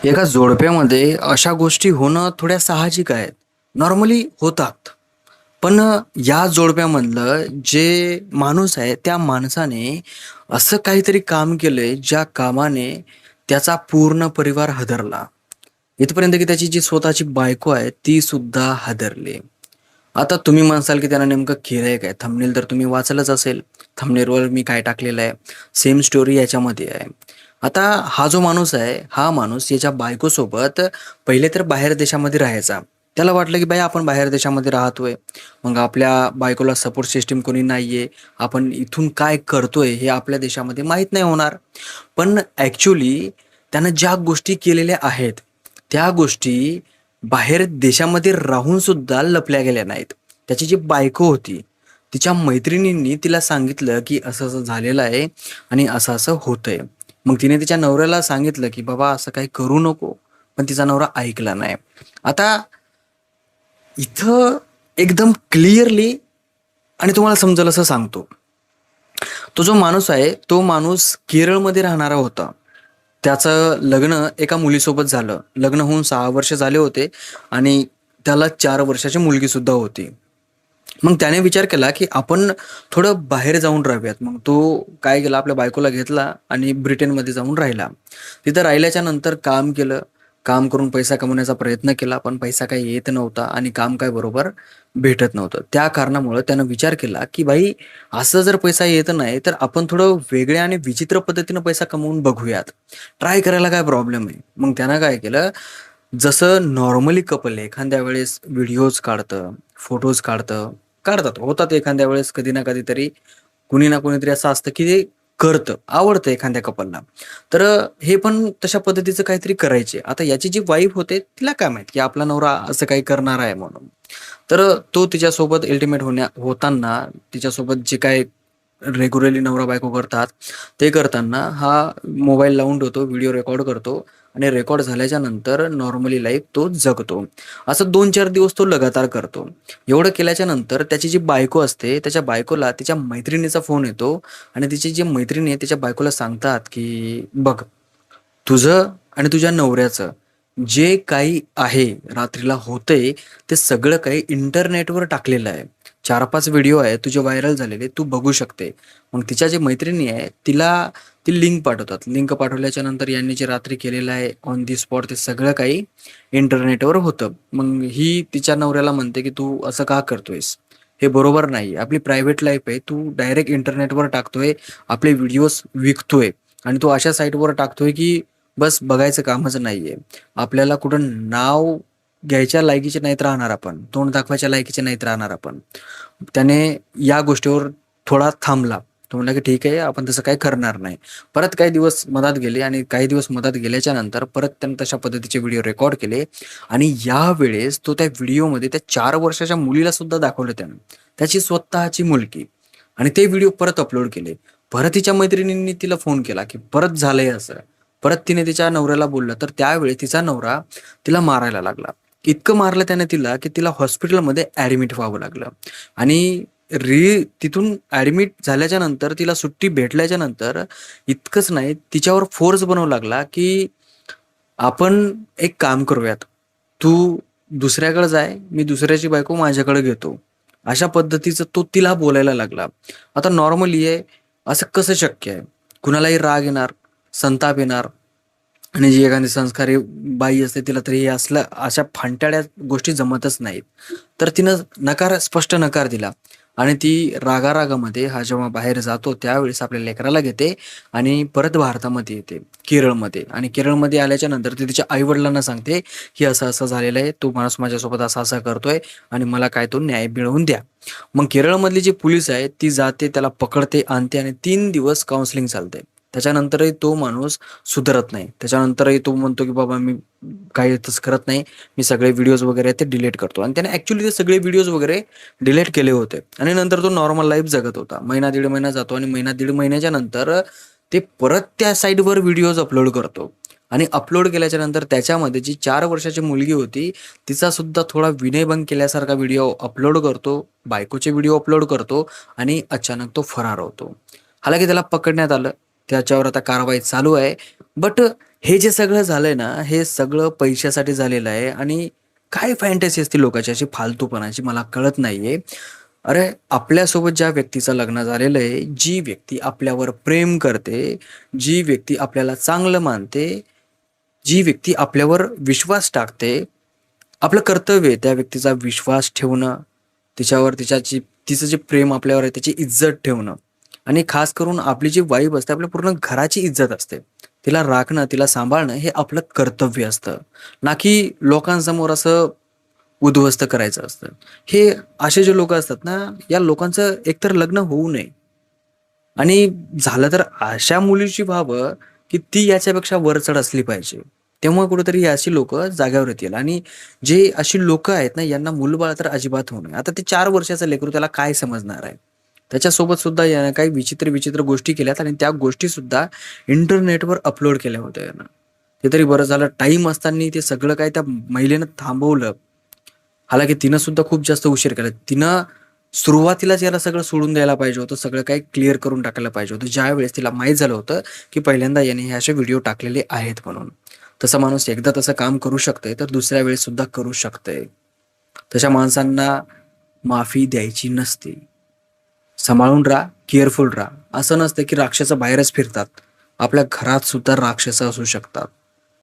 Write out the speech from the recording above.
एका जोडप्यामध्ये अशा गोष्टी होणं थोड्या साहजिक आहेत. नॉर्मली होतात. पण या जोडप्यामधलं जे माणूस आहे, त्या माणसाने असं काहीतरी काम केलंय, ज्या कामाने त्याचा पूर्ण परिवार हादरला. इथपर्यंत की त्याची जी स्वतःची बायको आहे, ती सुद्धा हादरली. आता तुम्ही म्हणसाल की त्यानं नेमकं केलंय काय? थंबनेल तर तुम्ही वाचलंच असेल. थंबनेलवर मी काय टाकलेलं आहे. सेम स्टोरी याच्यामध्ये आहे. आता हा जो माणूस आहे, हा माणूस याच्या बायकोसोबत पहिले तर बाहेर देशामध्ये राहायचा. त्याला वाटलं की बाई आपण बाहेर देशामध्ये राहतोय. मग आपल्या बायकोला सपोर्ट सिस्टम कोणी नाहीये. आपण इथून काय करतोय हे आपल्या देशामध्ये माहीत नाही होणार. पण ॲक्चुअली त्यानं ज्या गोष्टी केलेल्या आहेत, त्या गोष्टी बाहेर देशामध्ये राहून सुद्धा लपल्या गेल्या नाहीत. त्याची जी बायको होती, तिच्या मैत्रिणींनी तिला सांगितलं, की असं-असं झालेलं आहे आणि असं-असं होतंय. मग तिने तिच्या नवऱ्याला सांगितलं, की "बाबा असं काही करू नको." पण तिचा नवरा ऐकला नाही. आता इथं एकदम क्लिअरली आणि तुम्हाला समजेल असं सांगतो. तो जो माणूस आहे, तो माणूस केरळमध्ये राहणारा होता. त्याचं लग्न एका मुलीसोबत झालं. लग्न होऊन 6 वर्ष झाले होते आणि त्याला 4 वर्षाची मुलगीसुद्धा होती. मग त्याने विचार केला, की आपण थोडं बाहेर जाऊन राहूयात. मग तो काय केला, आपल्या बायकोला घेतला आणि ब्रिटनमध्ये जाऊन राहिला. तिथं राहिल्याच्या नंतर काम केलं. काम करून पैसा कमवण्याचा प्रयत्न केला, पण पैसा काही येत नव्हता आणि काम काय बरोबर भेटत नव्हतं. त्या कारणामुळं त्यानं विचार केला, की भाई असं जर पैसा येत नाही, तर आपण थोडं वेगळ्या आणि विचित्र पद्धतीनं पैसा कमवून बघूयात. ट्राय करायला काय प्रॉब्लेम आहे. मग त्यानं काय केलं, जसं नॉर्मली कपल एखाद्या वेळेस व्हिडिओज काढतं, फोटोज काढतात. होतात एखाद्या वेळेस कधी ना कधीतरी कुणी ना कुणीतरी असं असतं, की ते करतं, आवडतं एखाद्या कपलला. तर हे पण तशा पद्धतीचं काहीतरी करायचे. आता याची जी वाईफ होते, तिला काय माहीत, की आपला नवरा असं काही करणार आहे म्हणून. तर तो तिच्यासोबत इंटिमेट होताना तिच्यासोबत जे काही रेग्युलरली नवरा-बायको करतात, ते करताना हा मोबाईल लावून ठेवतो, व्हिडिओ रेकॉर्ड करतो आणि रेकॉर्ड झाल्याच्या नंतर नॉर्मली लाईफ तो जगतो. असं 2-4 दिवस तो लगातार करतो. एवढं केल्याच्या नंतर त्याची जी बायको असते, त्याच्या बायकोला तिच्या मैत्रिणीचा फोन येतो आणि तिची जी मैत्रिणी आहे तिच्या बायकोला सांगतात, की "बघ, तुझं आणि तुझ्या नवऱ्याचं जे काही आहे, रात्रीला होतंय, ते सगळं काही इंटरनेटवर टाकलेलं आहे. 4-5 व्हिडिओ आहेत तुझे व्हायरल झालेले, तू बघू शकते." मग तिच्या जे मैत्रिणी आहे, तिला ती लिंक पाठवतात. लिंक पाठवल्याच्या नंतर यांनी जे रात्री केलेलं आहे ऑन दी स्पॉट ते सगळं काही इंटरनेटवर होतं. मग ही तिच्या नवऱ्याला म्हणते, की "तू असं का करतोयस? हे बरोबर नाही. आपली प्रायव्हेट लाईफ आहे. तू डायरेक्ट इंटरनेटवर टाकतोय. आपले व्हिडिओज विकतोय आणि तू अशा साईटवर टाकतोय, की बस बघायचं कामच नाहीये. आपल्याला कुठं नाव घ्यायच्या लायकीचे नाहीत राहणार आपण. तोंड दाखवायच्या लायकीचे नाहीत राहणार आपण." त्याने या गोष्टीवर थोडा थांबला. तो म्हणला, की "ठीक आहे, आपण तसं काही करणार नाही." परत काही दिवस मधात गेले आणि काही दिवस मधात गेल्याच्या नंतर परत त्यानं तशा पद्धतीचे व्हिडिओ रेकॉर्ड केले आणि यावेळेस तो त्या व्हिडिओमध्ये त्या 4 वर्षाच्या मुलीला सुद्धा दाखवलं त्यानं. त्याची स्वतःची मुलगी आणि ते व्हिडिओ परत अपलोड केले. परत तिच्या मैत्रिणींनी तिला फोन केला, की "परत झालंय असं." परत तिने तिच्या नवऱ्याला बोललं, तर त्यावेळी तिचा नवरा तिला मारायला लागला. इतकं मारलं त्याने तिला, की तिला हॉस्पिटलमध्ये ॲडमिट व्हावं लागलं आणि तिथून ॲडमिट झाल्याच्या नंतर तिला सुट्टी भेटल्याच्या नंतर इतकंच नाही, तिच्यावर फोर्स बनवू लागला, की "आपण एक काम करूयात. तू दुसऱ्याकडे जाय, मी दुसऱ्याची बायको माझ्याकडे घेतो." अशा पद्धतीचं तो तिला बोलायला लागला. आता नॉर्मली आहे, असं कसं शक्य आहे? कुणालाही राग येणार, संताप येणार आणि जी एखादी संस्कारी बाई असते तिला तरी हे असलं अशा फांटाड्या गोष्टी जमतच नाहीत. तर तिनं स्पष्ट नकार दिला आणि ती रागारागामध्ये हा जेव्हा बाहेर जातो त्यावेळेस आपल्या लेकराला घेते आणि परत भारतामध्ये येते, केरळमध्ये आणि केरळमध्ये आल्याच्या नंतर ती तिच्या आई-वडिलांना सांगते, की असं-असं झालेलं आहे. तो माणूस माझ्यासोबत असा-असा करतोय आणि मला काय तो न्याय मिळवून द्या. मग केरळमधली जी पोलीस आहे ती जाते, त्याला पकडते, आणते आणि 3 दिवस काउन्सिलिंग चालते. त्याच्यानंतरही तो माणूस सुधरत नाही. त्याच्यानंतरही तो म्हणतो, की "बाबा मी काही तसं करत नाही. मी सगळे व्हिडिओज वगैरे आहेत ते डिलीट करतो." आणि त्याने ॲक्चुअली ते सगळे व्हिडिओज वगैरे डिलीट केले होते आणि नंतर तो नॉर्मल लाईफ जगत होता. महिना दीड महिना जातो आणि महिना दीड महिन्याच्या नंतर ते परत त्या साईटवर व्हिडिओज अपलोड करतो आणि अपलोड केल्याच्या नंतर त्याच्यामध्ये जी 4 वर्षाची मुलगी होती, तिचा सुद्धा थोडा विनयभंग केल्यासारखा व्हिडिओ अपलोड करतो, बायकोचे व्हिडिओ अपलोड करतो आणि अचानक तो फरार होतो. हालाकी त्याला पकडण्यात आलं. त्याच्यावर आता कारवाई चालू आहे. बट हे जे सगळं झालंय ना, हे सगळं पैशासाठी झालेलं आहे आणि काय फॅन्टसी असते लोकांची अशी फालतूपणाची मला कळत नाहीये. अरे, आपल्यासोबत ज्या व्यक्तीचं लग्न झालेलं आहे, जी व्यक्ती आपल्यावर प्रेम करते, जी व्यक्ती आपल्याला चांगलं मानते, जी व्यक्ती आपल्यावर विश्वास टाकते, आपलं कर्तव्य आहे त्या व्यक्तीचा विश्वास ठेवणं, तिच्यावर तिचं जे प्रेम आपल्यावर आहे त्याची इज्जत ठेवणं आणि खास करून आपली जी वाईफ असते, आपल्या पूर्ण घराची इज्जत असते. तिला राखणं, तिला सांभाळणं हे आपलं कर्तव्य असतं. ना की लोकांसमोर असं उद्ध्वस्त करायचं असतं. हे असे जे लोकं असतात ना, या लोकांचं एकतर लग्न होऊ नये आणि झालं तर अशा मुलीची व्हावं, की ती याच्यापेक्षा वरचढ असली पाहिजे. तेव्हा कुठेतरी ही अशी लोकं जाग्यावर येतील आणि जे अशी लोकं आहेत ना, यांना मूलबाळ तर अजिबात होऊ नये. आता ते 4 वर्षाचं लेकरू त्याला काय समजणार आहे? त्याच्यासोबत सुद्धा यानं काही विचित्र-विचित्र गोष्टी केल्यात आणि त्या गोष्टीसुद्धा इंटरनेटवर अपलोड केल्या होत्या यानं. ते तरी बरं झालं टाईम असताना ते सगळं काही त्या महिलेनं थांबवलं. हालाकी तिनं सुद्धा खूप जास्त उशीर केला. तिनं सुरुवातीलाच याला सगळं सोडून द्यायला पाहिजे होतं. सगळं काही क्लिअर करून टाकायला पाहिजे होतं. ज्यावेळेस तिला माहीत झालं होतं, की पहिल्यांदा याने हे असे व्हिडिओ टाकलेले आहेत म्हणून. तसा माणूस एकदा तसं काम करू शकतंय, तर दुसऱ्या वेळेस सुद्धा करू शकतंय. तशा माणसांना माफी द्यायची नसते. सांभाळून राहा, केअरफुल राहा. असं नसतं, की राक्षसं बाहेरच फिरतात. आपल्या घरात सुद्धा राक्षसं असू शकतात.